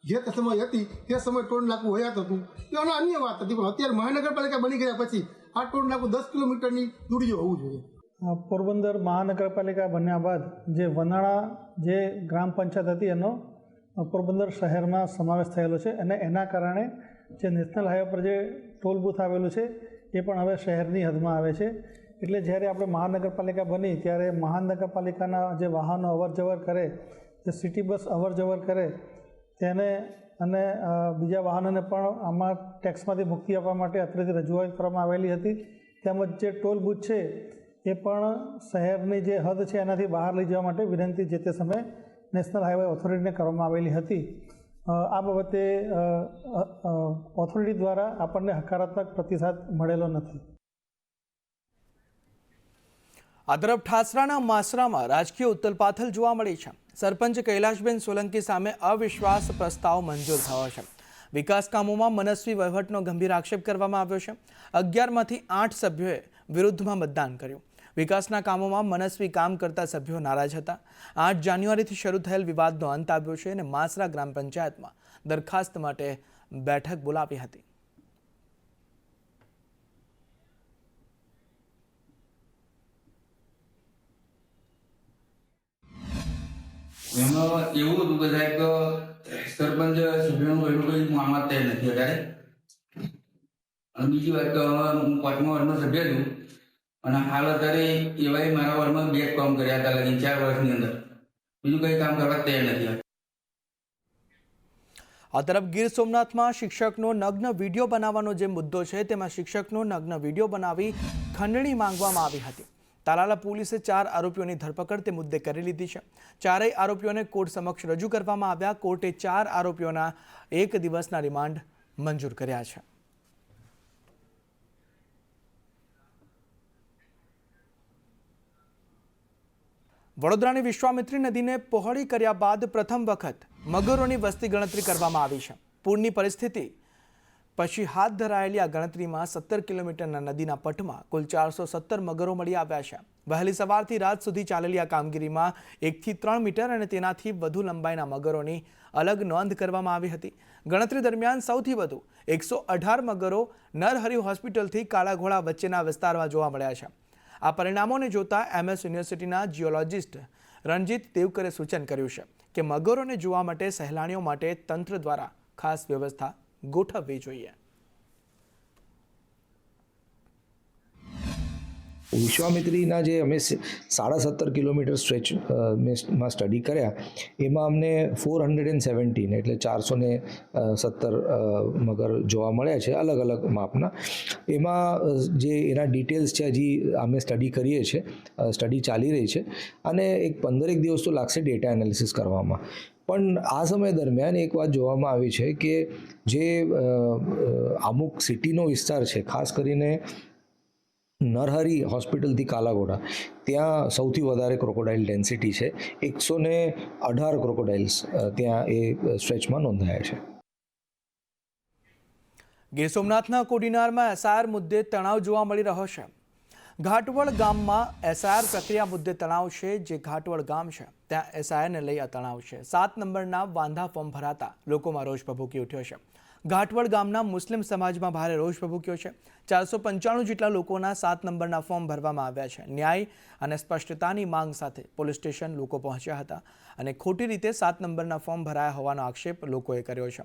જે તે સમય હતી તે સમયે ટોલનાકું હયાત હતું. એ અન્ય વાત હતી, પણ અત્યારે મહાનગરપાલિકા બની ગયા પછી આ ટોલનાકું 10 કિલોમીટરની દૂરીએ હોવું જોઈએ. પોરબંદર મહાનગરપાલિકા બન્યા બાદ જે વનાણા જે ગ્રામ પંચાયત હતી એનો પોરબંદર શહેરમાં સમાવેશ થયેલો છે અને એના કારણે જે નેશનલ હાઈવે પર જે ટોલ બૂથ આવેલું છે એ પણ હવે શહેરની હદમાં આવે છે. એટલે જ્યારે આપણે મહાનગરપાલિકા બની ત્યારે મહાનગરપાલિકાના જે વાહનો અવરજવર કરે, જે સિટી બસ અવરજવર કરે તેને અને બીજા વાહનોને પણ આમાં ટેક્સમાંથી મુક્તિ આપવા માટે અત્રેથી રજૂઆત કરવામાં આવેલી હતી. તેમજ જે ટોલ બૂથ છે એ પણ શહેરની જે હદ છે એનાથી બહાર લઈ જવા માટે વિનંતી જે તે સમયે નેશનલ હાઈવે ઓથોરિટીને કરવામાં આવેલી હતી. આ બાબતે ઓથોરિટી દ્વારા આપણને હકારાત્મક પ્રતિસાદ મળેલો નથી. આ તરફ ઠાસરાના માસરામાં રાજકીય ઉથલપાથલ જોવા મળી છે. સરપંચ કૈલાશબેન સોલંકી સામે અવિશ્વાસ પ્રસ્તાવ મંજૂર થયો છે. વિકાસ કામોમાં મનસ્વી વહીવટનો ગંભીર આક્ષેપ કરવામાં આવ્યો છે. 11માંથી 8 સભ્યોએ વિરુદ્ધમાં મતદાન કર્યું. વિકાસના કામોમાં મનસ્વી કામ કરતા સભ્યો નારાજ હતા. 8 જાન્યુઆરીથી શરૂ થયેલ વિવાદનો અંત આવ્યો છે અને માસરા ગ્રામ પંચાયતમાં દરખાસ્ત માટે બેઠક બોલાવી હતી. એમાં એવું હતું કે સાહેબ સરપંચ સભ્યોનું એટલું કંઈ મામત તય નથી અત્યારે. અને બીજી વાત કે હું 5મા વોર્ડનો સભ્ય છું અને હાલ અત્યારે એવાય મારા વોર્ડમાં 2 કામ કર્યા હતા લગીન 4 વર્ષની અંદર. બીજું કંઈ કામ કરવા તૈયાર નથી. આ તરફ ગીર સોમનાથમાં શિક્ષકનો નગ્ન વિડીયો બનાવવાનો જે મુદ્દો છે તેમાં શિક્ષકનો નગ્ન વિડીયો બનાવી ખંડણી માંગવામાં આવી હતી. તાલાલા પોલીસે 4 આરોપીઓની ધરપકડ તે મુદ્દે કરી લીધી છે. 4 આરોપીઓને કોર્ટ સમક્ષ રજૂ કરવામાં આવ્યા. કોર્ટે 4 આરોપીઓના 1 દિવસના રિમાન્ડ મંજૂર કર્યા છે. વડોદરાની વિશ્વામિત્રી નદીને પહોળી કર્યા બાદ પ્રથમ વખત મગરોની વસ્તી ગણતરી કરવામાં આવી છે. પૂરની પરિસ્થિતિ પછી હાથ ધરાયેલી આ ગણતરીમાં 17 કિલોમીટરના નદીના પટમાં કુલ 417 મગરો મળી આવ્યા છે. વહેલી સવારથી રાત સુધી ચાલેલી આ કામગીરીમાં 1 થી 3 મીટર અને તેનાથી વધુ લંબાઈના મગરોની અલગ નોંધ કરવામાં આવી હતી. ગણતરી દરમિયાન સૌથી વધુ 118 મગરો નરહરી હોસ્પિટલથી કાળાઘોડા વચ્ચેના વિસ્તારમાં જોવા મળ્યા છે. આ પરિણામોને જોતા MS યુનિવર્સિટીના જીઓલોજિસ્ટ રણજીત દેવકરે સૂચન કર્યું છે કે મગરોને જોવા માટે સહેલાણીઓ માટે તંત્ર દ્વારા ખાસ વ્યવસ્થા ગોઠવવી જોઈએ. વિશ્વામિત્રીના જે અમે 17.5 કિલોમીટર સ્ટ્રેચમાં સ્ટડી કર્યા એમાં અમને 417 એટલે 417 મગર જોવા મળ્યા છે અલગ અલગ માપના. એમાં જે એના ડિટેલ્સ છે હજી અમે સ્ટડી કરીએ છીએ, સ્ટડી ચાલી રહી છે અને એક 15 દિવસ તો લાગશે ડેટા એનાલિસિસ કરવામાં. પણ આ સમય દરમિયાન એક વાત જોવામાં આવી છે કે જે અમુક સિટીનો વિસ્તાર છે, ખાસ કરીને નરહરી હોસ્પિટલથી કાલાઘોડા, ત્યાં સૌથી વધારે ક્રોકોડાઇલ ડેન્સિટી છે. 118 ક્રોકોડાઇલ્સ ત્યાં એ સ્ટ્રેચમાં નોંધાયા છે. ગીર સોમનાથના કોડીનારમાં SIR મુદ્દે તણાવ જોવા મળી રહ્યો છે. ઘાટવળ ગામમાં SIR પ્રક્રિયા મુદ્દે તણાવ છે. જે ઘાટવળ ગામ છે ત્યાં SIRને લઈ આ તણાવ છે. 7 નંબરના વાંધા ફોર્મ ભરાતા લોકોમાં રોષ ભભૂકી ઉઠ્યો છે. ઘાટવળ ગામના મુસ્લિમ સમાજમાં ભારે રોષ ભભૂક્યો છે. 495 જેટલા લોકોના 7 નંબરના ફોર્મ ભરવામાં આવ્યા છે. ન્યાય અને સ્પષ્ટતાની માંગ સાથે પોલીસ સ્ટેશન લોકો પહોંચ્યા હતા અને ખોટી રીતે 7 નંબરના ફોર્મ ભરાયા હોવાનો આક્ષેપ લોકોએ કર્યો છે.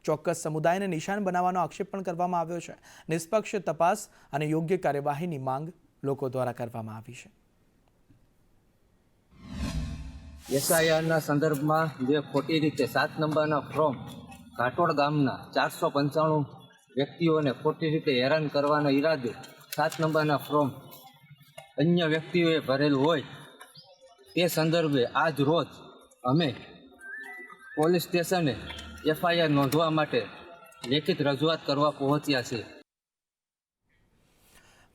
ચોક્કસ સમુદાયને નિશાન બનાવવાનો આક્ષેપ પણ કરવામાં આવ્યો છે. નિષ્પક્ષ તપાસ અને યોગ્ય કાર્યવાહીની માંગ લોકો દ્વારા કરવામાં આવી છે. SIRના સંદર્ભમાં જે ખોટી રીતે 7 નંબરના ફોર્મ ઘાટોડ ગામના 495 વ્યક્તિઓને ખોટી રીતે હેરાન કરવાના ઈરાદે 7 નંબરના ફોર્મ અન્ય વ્યક્તિઓએ ભરેલું હોય તે સંદર્ભે આજ રોજ અમે પોલીસ સ્ટેશને FIR નોંધવા માટે લેખિત રજૂઆત કરવા પહોંચ્યા છીએ.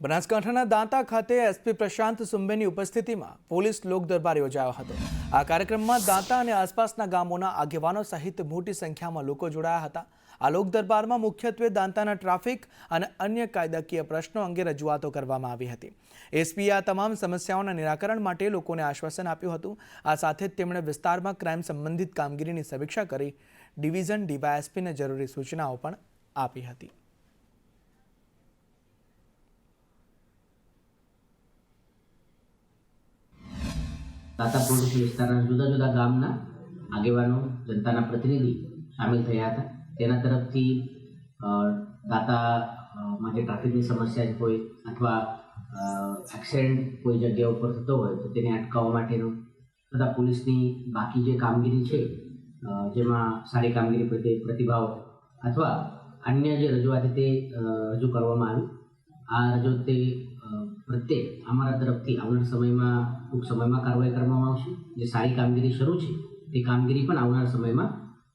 બનાસકાંઠાના દાંતા ખાતે SP પ્રશાંત સુંબેની ઉપસ્થિતિમાં પોલીસ લોક દરબાર યોજાયો હતો. આ કાર્યક્રમમાં દાંતા અને આસપાસના ગામોના આગેવાનો સહિત મોટી સંખ્યામાં લોકો જોડાયા હતા. આ લોક દરબારમાં મુખ્યત્વે દાંતાના ટ્રાફિક અને અન્ય કાયદાકીય પ્રશ્નો અંગે રજૂઆતો કરવામાં આવી હતી. SPએ આ તમામ સમસ્યાઓના નિરાકરણ માટે લોકોને આશ્વાસન આપ્યું હતું. આ સાથે જ તેમણે વિસ્તારમાં ક્રાઇમ સંબંધિત કામગીરીની સમીક્ષા કરી ડિવિઝન DYSPને જરૂરી સૂચનાઓ પણ આપી હતી. દાંતા પોલીસ વિસ્તારના જુદા જુદા ગામના આગેવાનો, જનતાના પ્રતિનિધિ સામેલ થયા હતા. તેના તરફથી દાંતામાં જે ટ્રાફિકની સમસ્યા હોય અથવા એક્સિડન્ટ કોઈ જગ્યા ઉપર થતો હોય તો તેને અટકાવવા માટેનો તથા પોલીસની બાકી જે કામગીરી છે જેમાં સારી કામગીરી પ્રત્યે પ્રતિભાવ અથવા અન્ય જે રજૂઆત તે રજૂ કરવામાં આવી. આ રજૂઆત પ્રત્યે અમારા તરફથી આવનાર સમયમાં ટૂંક સમયમાં કાર્યવાહી કરવામાં આવશે. જે સારી કામગીરી શરૂ છે તે કામગીરી પણ આવનાર સમયમાં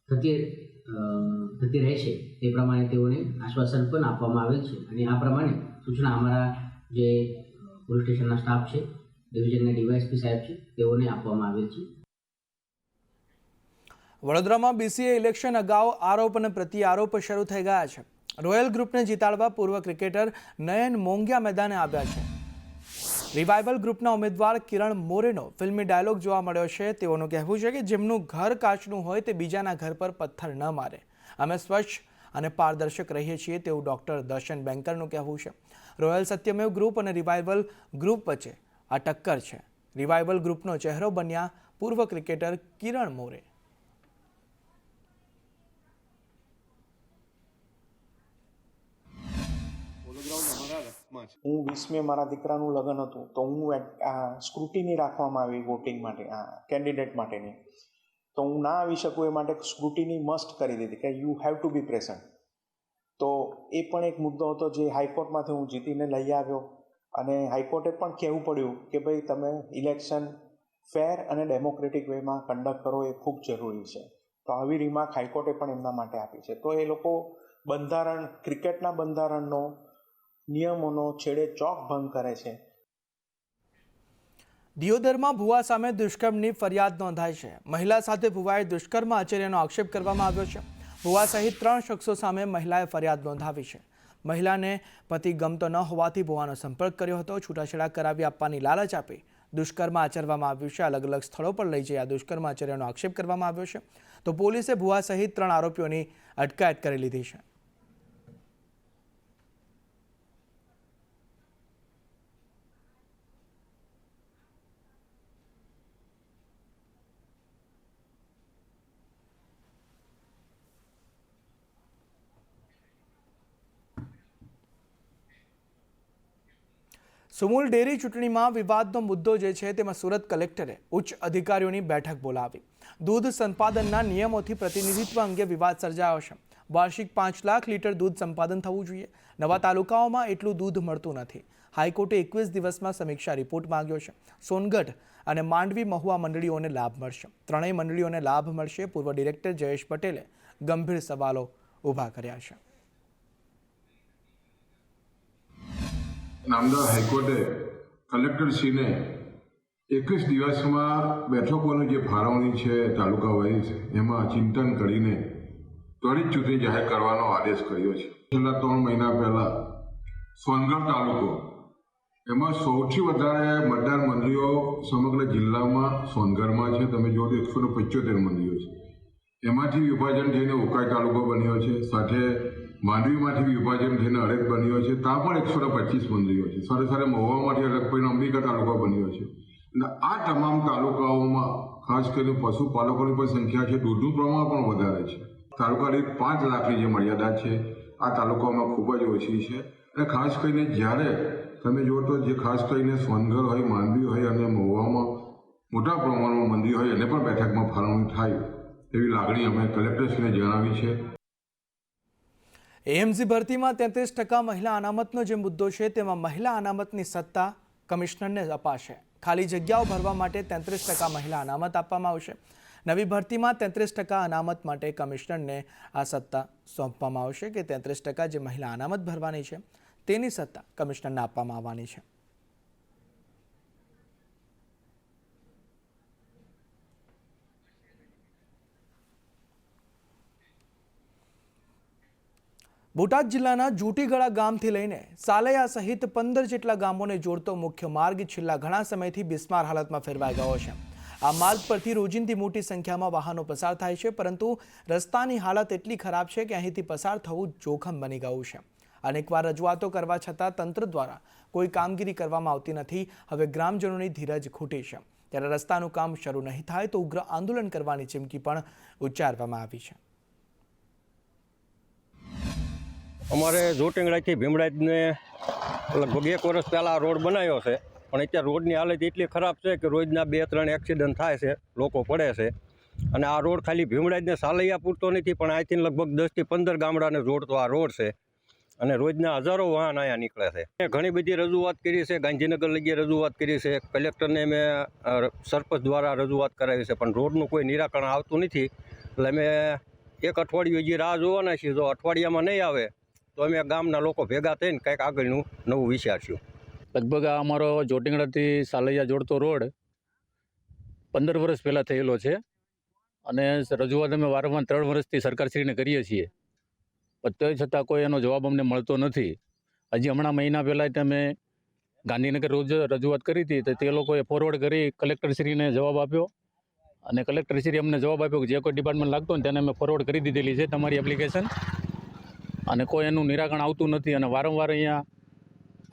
થતી રહેશે તે પ્રમાણે તેઓને આશ્વાસન પણ આપવામાં આવેલ છે અને આ પ્રમાણે સૂચના અમારા જે પોલીસ સ્ટેશનના સ્ટાફ છે, ડિવિઝનના ડીવાયએસપી સાહેબ છે, તેઓને આપવામાં આવેલ છે. વડોદરામાં BCA ઇલેક્શન અગાઉ આરોપ અને પ્રત્યારોપ શરૂ થઈ ગયા છે. રોયલ ગ્રુપને જીતાડવા પૂર્વ ક્રિકેટર નયન મોંઘિયા મેદાને આવ્યા છે. રિવાઇવલ ગ્રુપના ઉમેદવાર કિરણ મોરેનો ફિલ્મી ડાયલોગ જોવા મળ્યો છે. તેઓનું કહેવું છે કે જેમનું ઘર કાચનું હોય તે બીજાના ઘર પર પથ્થર ન મારે. અમે સ્વચ્છ અને પારદર્શક રહીએ છીએ તેવું ડોક્ટર દર્શન બેંકરનું કહેવું છે. રોયલ સત્યમેવ ગ્રુપ અને રિવાઇવલ ગ્રુપ વચ્ચે આ ટક્કર છે. રિવાઇવલ ગ્રુપનો ચહેરો બન્યા પૂર્વ ક્રિકેટર કિરણ મોરે. હું 20મે મારા દીકરાનું લગ્ન હતું તો હું સ્ક્રુટિની રાખવામાં આવી વોટિંગ માટે, કેન્ડિડેટ માટેની. તો હું ના આવી શકું એ માટે સ્ક્રુટિની મસ્ટ કરી દીધી કે you have to be present. તો એ પણ એક મુદ્દો હતો જે હાઈકોર્ટમાંથી હું જીતીને લઈ આવ્યો અને હાઈકોર્ટે પણ કહેવું પડ્યું કે ભાઈ તમે ઇલેક્શન ફેર અને ડેમોક્રેટિક વેમાં કન્ડક્ટ કરો, એ ખૂબ જરૂરી છે. તો આવી રિમાર્ક હાઈકોર્ટે પણ એમના માટે આપી છે. તો એ લોકો બંધારણ, ક્રિકેટના બંધારણનો નિયમોનો છેડે ચોક ભંગ કરે છે. દિયોદરમાં ભુવા સામે દુષ્કર્મની ફરિયાદ નોંધાઈ છે. મહિલા સાથે ભુવાએ દુષ્કર્મ આચર્યનો આક્ષેપ કરવામાં આવ્યો છે. ભુવા સહિત 3 શખ્સો સામે મહિલાએ ફરિયાદ નોંધાવી છે. મહિલાને પતિ ગમતો ન હોવાથી ભુવાનો સંપર્ક કર્યો હતો. છૂટાછેડા કરાવી આપવાની લાલચ આપી દુષ્કર્મ આચરવામાં આવ્યું છે. અલગ અલગ સ્થળો પર લઈ જઈ આ દુષ્કર્મ આચર્યનો આક્ષેપ કરવામાં આવ્યો છે. તો પોલીસે ભુવા સહિત 3 આરોપીઓની અટકાયત કરી લીધી છે. સુમુલ ડેરી ચૂંટણીમાં વિવાદનો મુદ્દો જે છે તેમાં સુરત કલેક્ટરે ઉચ્ચ અધિકારીઓની બેઠક બોલાવી. દૂધ સંપાદનના નિયમોથી પ્રતિનિધિત્વ અંગે વિવાદ સર્જાયો છે. વાર્ષિક 5 લાખ લીટર દૂધ સંપાદન થવું જોઈએ. નવા તાલુકાઓમાં એટલું દૂધ મળતું નથી. હાઈકોર્ટે 21 દિવસમાં સમીક્ષા રિપોર્ટ માંગ્યો છે. સોનગઢ અને માંડવી મહુવા મંડળીઓને લાભ મળશે. ત્રણેય મંડળીઓને લાભ મળશે. પૂર્વ ડિરેક્ટર જયેશ પટેલે ગંભીર સવાલો ઊભા કર્યા છે. નામદાર હાઈકોર્ટે કલેક્ટરશ્રીને 21 દિવસમાં બેઠકોની જે ફાળવણી છે તાલુકા વાઇઝ એમાં ચિંતન કરીને ત્વરિત ચૂંટણી જાહેર કરવાનો આદેશ કર્યો છે. છેલ્લા 3 મહિના પહેલાં સોનગઢ તાલુકો એમાં સૌથી વધારે મતદાર મંડળીઓ સમગ્ર જિલ્લામાં સોનગઢમાં છે. તમે જુઓ તો 175 મંડળીઓ છે. એમાંથી વિભાજન થઈને ઉકાઈ તાલુકો બન્યો છે. સાથે માંડવીમાંથી વિભાજન થઈને અડેદ બન્યો છે. ત્યાં પણ 125 મંડળીઓ છે. સાથે સાથે મહુવામાંથી અલગ પડીને અંબિકા તાલુકો બન્યો છે. અને આ તમામ તાલુકાઓમાં ખાસ કરીને પશુપાલકોની પણ સંખ્યા છે. દૂધનું પ્રમાણ પણ વધારે છે. તાલુકા દીઠ 5 લાખની જે મર્યાદા છે આ તાલુકાઓમાં ખૂબ જ ઓછી છે. અને ખાસ કરીને જ્યારે તમે જુઓ તો જે ખાસ કરીને સોનગઢ હોય, માંડવી હોય અને મહુવામાં મોટા પ્રમાણમાં મંડી હોય એને પણ બેઠકમાં ફાળવણી થાય એવી લાગણી અમે કલેક્ટરશ્રીને જણાવી છે. એએમસી ભરતીમાં 33% મહિલા અનામતનો જે મુદ્દો છે તેમાં મહિલા અનામતની સત્તા કમિશનરને અપાશે. ખાલી જગ્યાઓ ભરવા માટે 33% મહિલા અનામત આપવામાં આવશે. નવી ભરતીમાં 33% અનામત માટે કમિશનરને આ સત્તા સોંપવામાં આવશે કે 33% જે મહિલા અનામત ભરવાની છે તેની સત્તા કમિશનરને આપવામાં આવવાની છે. બોટાદ જિલ્લાના જૂટીગળા ગામથી લઈને સાલૈયા સહિત 15 જેટલા ગામોને જોડતો મુખ્ય માર્ગ છેલ્લા ઘણા સમયથી બિસ્માર હાલતમાં ફેરવાઈ ગયો છે. આ માર્ગ પરથી રોજિંદી મોટી સંખ્યામાં વાહનો પસાર થાય છે, પરંતુ રસ્તાની હાલત એટલી ખરાબ છે કે અહીંથી પસાર થવું જોખમ બની ગયું છે. અનેકવાર રજૂઆતો કરવા છતાં તંત્ર દ્વારા કોઈ કામગીરી કરવામાં આવતી નથી. હવે ગ્રામજનોની ધીરજ ખૂટી છે. ત્યારે રસ્તાનું કામ શરૂ નહીં થાય તો ઉગ્ર આંદોલન કરવાની ચીમકી પણ ઉચ્ચારવામાં આવી છે. અમારે જોટિંગડાથી ભીમડાજને લગભગ 1 વર્ષ પહેલાં રોડ બનાવ્યો છે, પણ અત્યારે રોડની હાલત એટલી ખરાબ છે કે રોજના 2-3 એક્સિડન્ટ થાય છે, લોકો પડે છે. અને આ રોડ ખાલી ભીમડાજને સાલૈયા પૂરતો નથી, પણ અહીંથી લગભગ 10 થી 15 ગામડાને જોડતો આ રોડ છે અને રોજના હજારો વાહન અહીંયા નીકળે છે. ઘણી બધી રજૂઆત કરી છે, ગાંધીનગર લગી રજૂઆત કરી છે, કલેક્ટરને મેં સરપંચ દ્વારા રજૂઆત કરાવી છે, પણ રોડનું કોઈ નિરાકરણ આવતું નથી. એટલે અમે એક અઠવાડિયું હજી રાહ જોવાના છીએ. જો અઠવાડિયામાં નહીં આવે તો અમે ગામના લોકો ભેગા થઈને કંઈક આગળનું નવું વિચારશું. લગભગ આ અમારો જોટિંગડાથી સાલૈયા જોડતો રોડ 15 વર્ષ પહેલાં થયેલો છે અને રજૂઆત અમે વારંવાર 3 વર્ષથી સરકારશ્રીને કરીએ છીએ, પણ તે છતાં કોઈ એનો જવાબ અમને મળતો નથી. હજી હમણાં મહિના પહેલાં તમે ગાંધીનગર રજૂઆત કરી હતી, તો તે લોકોએ ફોરવર્ડ કરી કલેક્ટરશ્રીને જવાબ આપ્યો અને કલેક્ટરશ્રીએ અમને જવાબ આપ્યો કે જે કોઈ ડિપાર્ટમેન્ટ લાગતો ને તેને અમે ફોરવર્ડ કરી દીધેલી છે તમારી એપ્લિકેશન, અને કોઈ એનું નિરાકરણ આવતું નથી. અને વારંવાર અહીંયા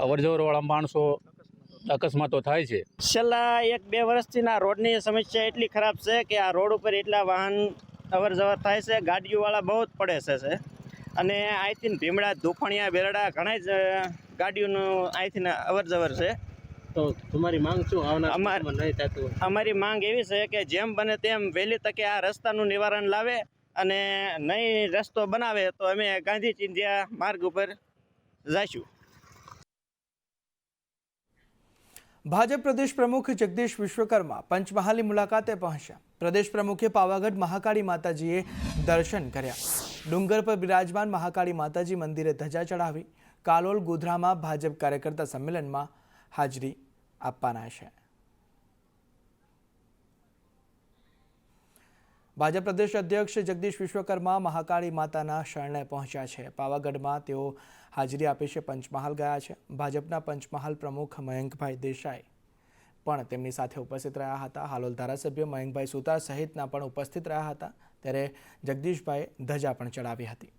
અવરજવરવાળા માણસો અકસ્માતો થાય છે. છેલ્લા 1-2 વર્ષથી આ રોડની સમસ્યા એટલી ખરાબ છે કે આ રોડ ઉપર એટલા વાહન અવરજવર થાય છે, ગાડીઓવાળા બહુ જ પડે છે. અને અહીંથી ભીમડા, ધુફણિયા, બેરડા ઘણા જ ગાડીઓનું અહીંથી અવરજવર છે. તો તમારી માંગ શું? અમારી માંગ એવી છે કે જેમ બને તેમ વહેલી તકે આ રસ્તાનું નિવારણ લાવે અને નહીં રસ્તો બનાવે તો અમે ગાંધી ચિંધ્યા માર્ગ ઉપર જઈશું. ભાજપ પ્રદેશ પ્રમુખ જગદીશ વિશ્વકર્મા પંચમહાલની મુલાકાતે પહોંચ્યા. પ્રદેશ પ્રમુખે પાવાગઢ મહાકાળી માતાજીએ દર્શન કર્યા. ડુંગર પર બિરાજમાન મહાકાળી માતાજી મંદિરે ધજા ચડાવી. કાલોલ ગોધરામાં ભાજપ કાર્યકર્તા સંમેલનમાં હાજરી આપવાના છે. ભાજપ પ્રદેશ અધ્યક્ષ જગદીશ વિશ્વકર્મા મહાકાળી માતાના શરણે પહોંચ્યા છે. પાવાગઢમાં તેઓ હાજરી આપી છે. પંચમહાલ ગયા છે. ભાજપના પંચમહાલ પ્રમુખ મયંકભાઈ દેસાઈ પણ તેમની સાથે ઉપસ્થિત રહ્યા હતા. હાલોલ ધારાસભ્ય મયંકભાઈ સુતાર સહિતના પણ ઉપસ્થિત રહ્યા હતા. ત્યારે જગદીશભાઈએ ધજા પણ ચડાવી હતી.